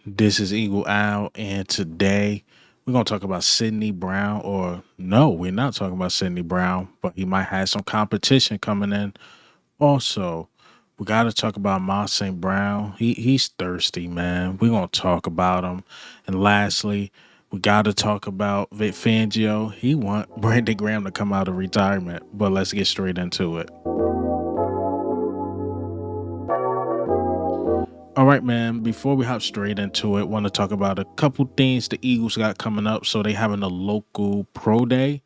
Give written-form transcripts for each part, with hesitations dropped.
This is Eagle Owl, and today we're gonna talk about Sidney Brown. Or no, we're not talking about Sidney Brown, but he might have some competition coming in. Also, we got to talk about Amon St Brown. He's thirsty, man. We're gonna talk about him. And lastly, we got to talk about Vic Fangio. He want Brandon Graham to come out of retirement, but let's get straight into it. All right, man. Before we hop straight into it, want to talk about a couple things the Eagles got coming up. So they having a local pro day,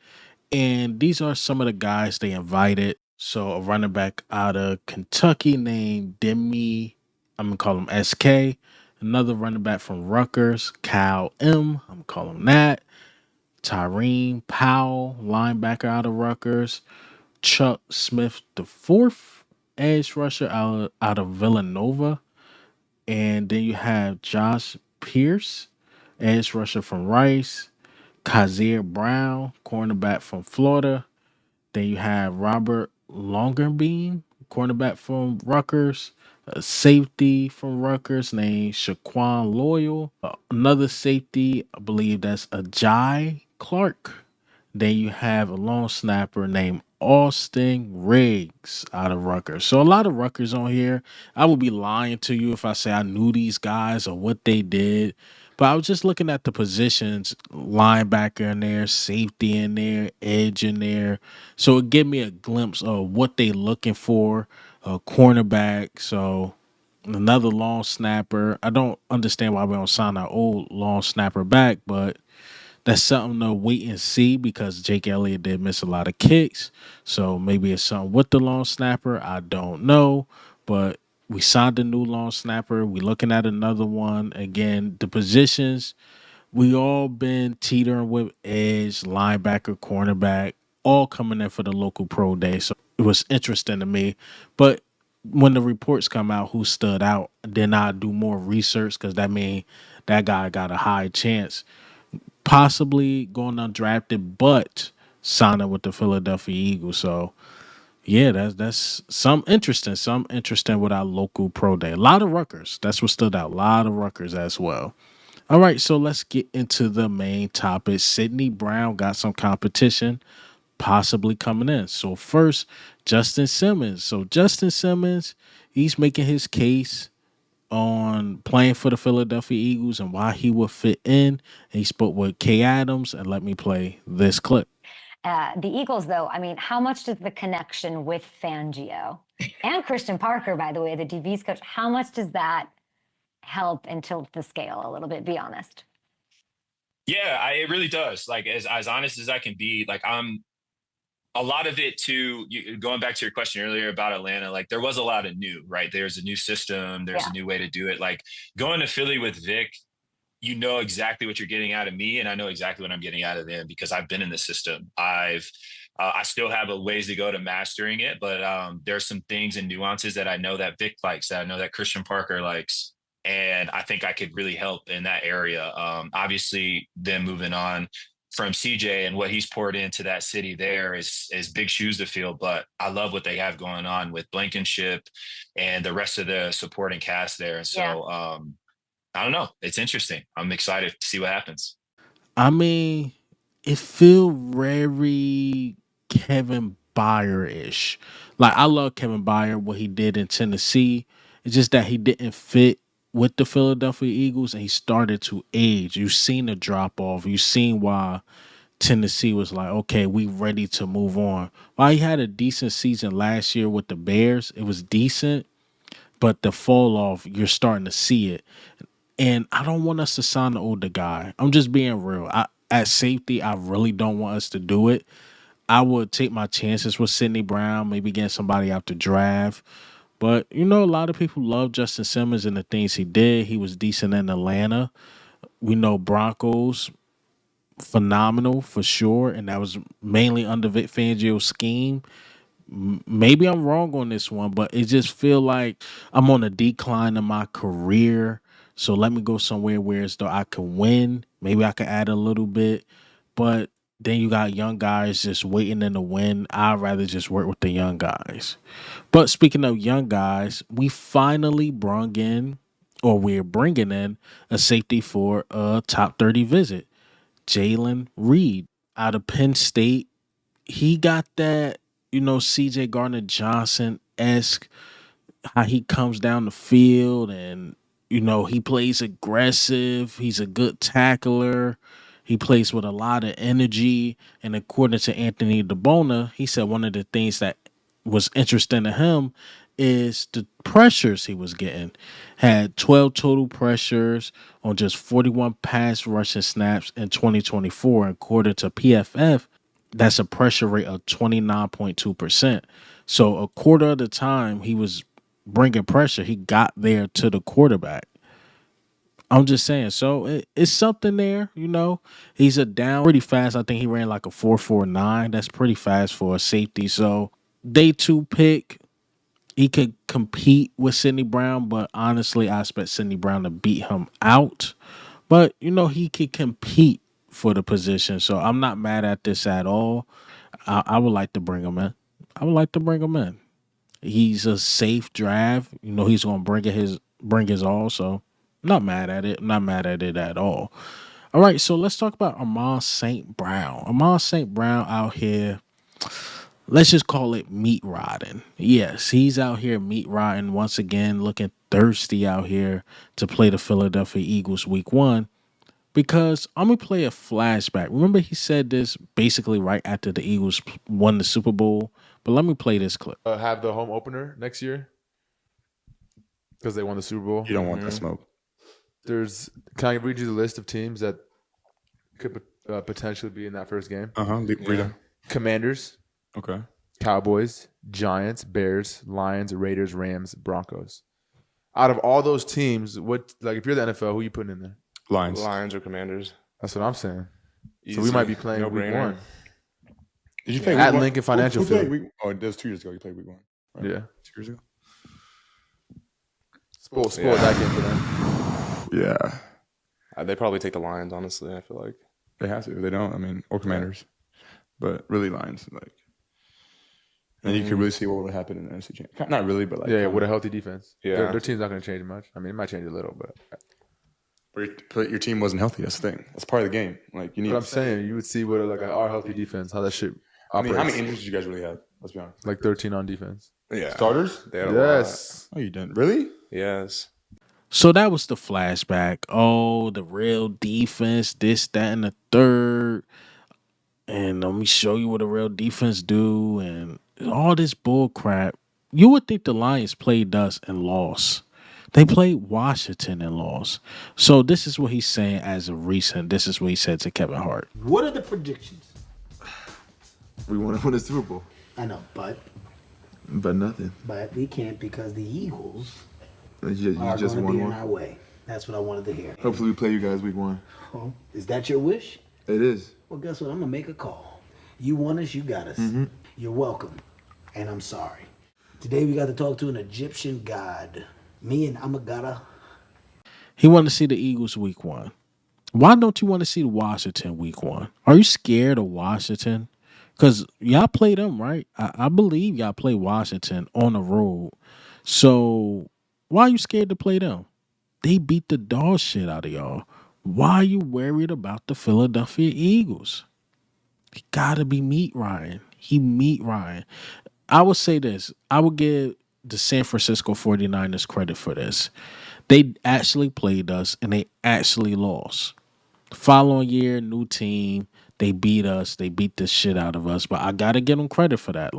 and these are some of the guys they invited. So a running back out of Kentucky named Demi, I'm gonna call him SK. Another running back from Rutgers, Kyle M. I'm gonna call him that. Tyreen Powell, linebacker out of Rutgers. Chuck Smith the fourth, edge rusher out of Villanova. And then you have Josh Pierce, edge rusher from Rice, Kazir Brown, cornerback from Florida. Then you have Robert Longerbeam, cornerback from Rutgers, a safety from Rutgers named Shaquan Loyal, another safety, I believe that's Ajay Clark. Then you have a long snapper named Austin Riggs out of Rutgers. So a lot of Rutgers on here. I would be lying to you if I say I knew these guys or what they did. But I was just looking at the positions, linebacker in there, safety in there, edge in there. So it gave me a glimpse of what they looking for, a cornerback. So another long snapper. I don't understand why we don't sign our old long snapper back, but that's something to wait and see because Jake Elliott did miss a lot of kicks. So maybe it's something with the long snapper. I don't know. But we signed a new long snapper. We looking at another one. Again, the positions we all been teetering with edge, linebacker, cornerback, all coming in for the local pro day. So it was interesting to me. But when the reports come out who stood out, then I do more research because that means that guy got a high chance possibly going undrafted, but signing with the Philadelphia Eagles. So yeah, that's some interesting with our local pro day. A lot of Ruckers. That's what stood out. A lot of Ruckers as well. All right, so let's get into the main topic. Sidney Brown got some competition possibly coming in. So first, Justin Simmons. So Justin Simmons, he's making his case on playing for the Philadelphia Eagles and why he would fit in. And he spoke with Kay Adams, and let me play this clip. The Eagles, though, I mean, how much does the connection with Fangio and Christian Parker, by the way, the DB's coach, how much does that help and tilt the scale a little bit? Be honest. Yeah, it really does. Like as honest as I can be, like I'm a lot of it too. Going back to your question earlier about Atlanta, like there was a lot of new, right? There's a new system, there's Yeah. a new way to do it. Like going to Philly with Vic, you know exactly what you're getting out of me, and I know exactly what I'm getting out of them because I've been in the system. I still have a ways to go to mastering it, but there's some things and nuances that I know that Vic likes, that I know that Christian Parker likes, and I think I could really help in that area. Obviously, then moving on from CJ and what he's poured into that city there is big shoes to fill. But I love what they have going on with Blankenship and the rest of the supporting cast there. And Yeah. so I don't know. It's interesting. I'm excited to see what happens. I mean, it feel very Kevin Byard ish. Like I love Kevin Byard, what he did in Tennessee. It's just that he didn't fit with the Philadelphia Eagles and he started to age. You've seen the drop off. You've seen why Tennessee was like, okay, we ready to move on. While he had a decent season last year with the Bears, it was decent, but the fall off, you're starting to see it. And I don't want us to sign the older guy. I'm just being real. At safety, I really don't want us to do it. I would take my chances with Sidney Brown, maybe getting somebody out the draft. But a lot of people love Justin Simmons and the things he did. He was decent in Atlanta. We know Broncos phenomenal for sure, and that was mainly under Vic Fangio's scheme. Maybe I'm wrong on this one, but it just feel like I'm on a decline in my career. So let me go somewhere where as though I can win. Maybe I could add a little bit, but then you got young guys just waiting in the win. I'd rather just work with the young guys. But speaking of young guys, we finally brung in or we're bringing in a safety for a top 30 visit. Jaylen Reed out of Penn State. He got that, CJ Gardner Johnson esque, how he comes down the field and, he plays aggressive. He's a good tackler. He plays with a lot of energy. And according to Anthony DeBona, he said one of the things that was interesting to him is the pressures he was getting. Had 12 total pressures on just 41 pass rushing snaps in 2024. According to PFF, that's a pressure rate of 29.2%. So a quarter of the time he was bringing pressure, he got there to the quarterback. I'm just saying. So it's something there, He's a down pretty fast. I think he ran like a 4.49. That's pretty fast for a safety. So day 2 pick, he could compete with Sidney Brown, but honestly, I expect Sidney Brown to beat him out. But he could compete for the position. So I'm not mad at this at all. I would like to bring him in. He's a safe draft. He's gonna bring his all. So I'm not mad at it. I'm not mad at it at all. All right, so let's talk about Amon St. Brown. Amon St. Brown out here. Let's just call it meat rotting. Yes, he's out here meat rotting once again, looking thirsty out here to play the Philadelphia Eagles week 1. Because I'm going to play a flashback. Remember, he said this basically right after the Eagles won the Super Bowl. But let me play this clip. Have the home opener next year because they won the Super Bowl. You don't want that smoke. Can I read you the list of teams that could potentially be in that first game? Read them. Commanders, Okay. Cowboys, Giants, Bears, Lions, Raiders, Rams, Broncos. Out of all those teams, if you're the NFL, who are you putting in there? Lions or Commanders. That's what I'm saying. Easy. So we might be playing No week brainer. 1. Did you play At week 1? Lincoln Financial Who played Field. that was 2 years ago. You played week 1. Right? Yeah. 2 years ago. Spoiled that game for them. Yeah. They probably take the Lions, honestly, I feel like. They have to. If they don't, or Commanders. But really Lions. And you can really see what would happen in the NFC Championship. Not really, but with a healthy defense. Yeah. Their team's not going to change much. I mean, it might change a little, but But your team wasn't healthy. That's the thing. That's part of the game. You need. But I'm saying you would see what our healthy defense, how that shit I mean, operates. how many injuries did you guys really have? Let's be honest. 13 on defense. Yeah. Starters? They had a Yes. Oh, you didn't really? lot. Yes. So that was the flashback. Oh, the real defense, this, that, and the third. And let me show you what a real defense do and all this bull crap. You would think the Lions played us and lost. They played Washington and lost. So this is what he's saying as of recent. This is what he said to Kevin Hart. What are the predictions? We want to win the Super Bowl. I know, but nothing. we can't because the Eagles You are just going to won be in one. our way. That's what I wanted to hear. Hopefully we play you guys week 1. Oh, is that your wish? It is. Well, guess what? I'm going to make a call. You want us, you got us. Mm-hmm. You're welcome. And I'm sorry. Today we got to talk to an Egyptian god. Me and Amagata. He wanted to see the Eagles week 1. Why don't you want to see the Washington week 1? Are you scared of Washington? Because y'all play them, right? I believe y'all play Washington on the road. So why are you scared to play them? They beat the dog shit out of y'all. Why are you worried about the Philadelphia Eagles? He gotta be meat Ryan. He meat Ryan. I would say this. I would give the San Francisco 49ers credit for this. They actually played us and they actually lost. Following year, new team, they beat us. They beat the shit out of us. But I gotta give them credit for that.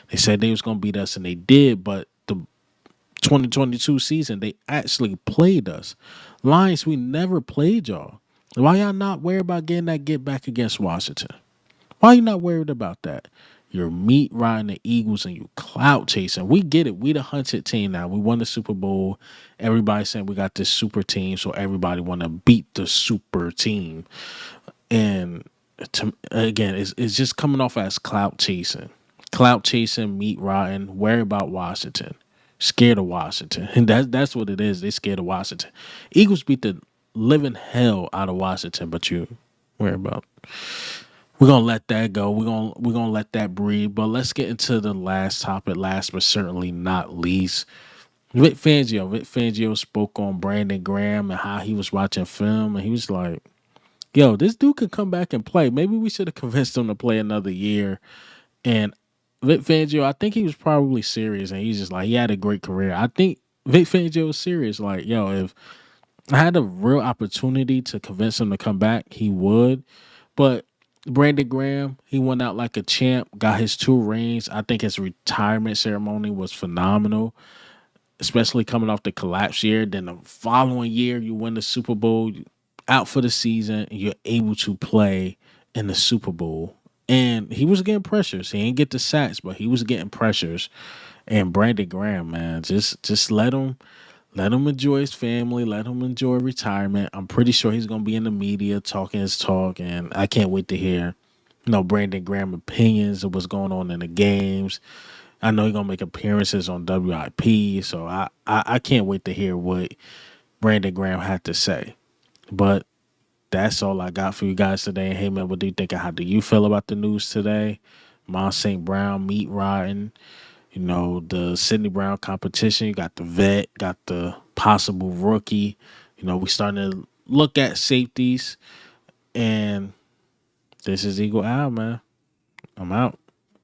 They said they was gonna beat us and they did, but the 2022 season, they actually played us. Lions, we never played y'all. Why y'all not worried about getting that get back against Washington? Why you not worried about that? You're meat riding the Eagles and you clout chasing. We get it. We the hunted team now. We won the Super Bowl. Everybody's saying we got this super team, so everybody want to beat the super team. And again, it's just coming off as clout chasing. Clout chasing, meat riding, worry about Washington. Scared of Washington. And that's what it is. They scared of Washington. Eagles beat the living hell out of Washington, but you worry about. We're gonna let that go. We're gonna let that breathe. But let's get into the last topic, last but certainly not least. Vic Fangio spoke on Brandon Graham and how he was watching film, and he was like, "Yo, this dude can come back and play. Maybe we should have convinced him to play another year." And Vic Fangio, I think he was probably serious, and he's just like, he had a great career. I think Vic Fangio was serious. Like, yo, if I had a real opportunity to convince him to come back, he would. But Brandon Graham, he went out like a champ, got his 2 rings. I think his retirement ceremony was phenomenal, especially coming off the collapse year. Then the following year, you win the Super Bowl, out for the season, and you're able to play in the Super Bowl. And he was getting pressures. He didn't get the sacks, but he was getting pressures. And Brandon Graham, man, just let him enjoy his family, let him enjoy retirement. I'm pretty sure he's gonna be in the media talking his talk, and I can't wait to hear, Brandon Graham opinions of what's going on in the games. I know he's gonna make appearances on WIP, so I can't wait to hear what Brandon Graham had to say. But that's all I got for you guys today. Hey man, what do you think? How do you feel about the news today? Amon-ra St Brown meat riding. The Sidney Brown competition. You got the vet, got the possible rookie. We starting to look at safeties. And this is Eagle Owl, man. I'm out.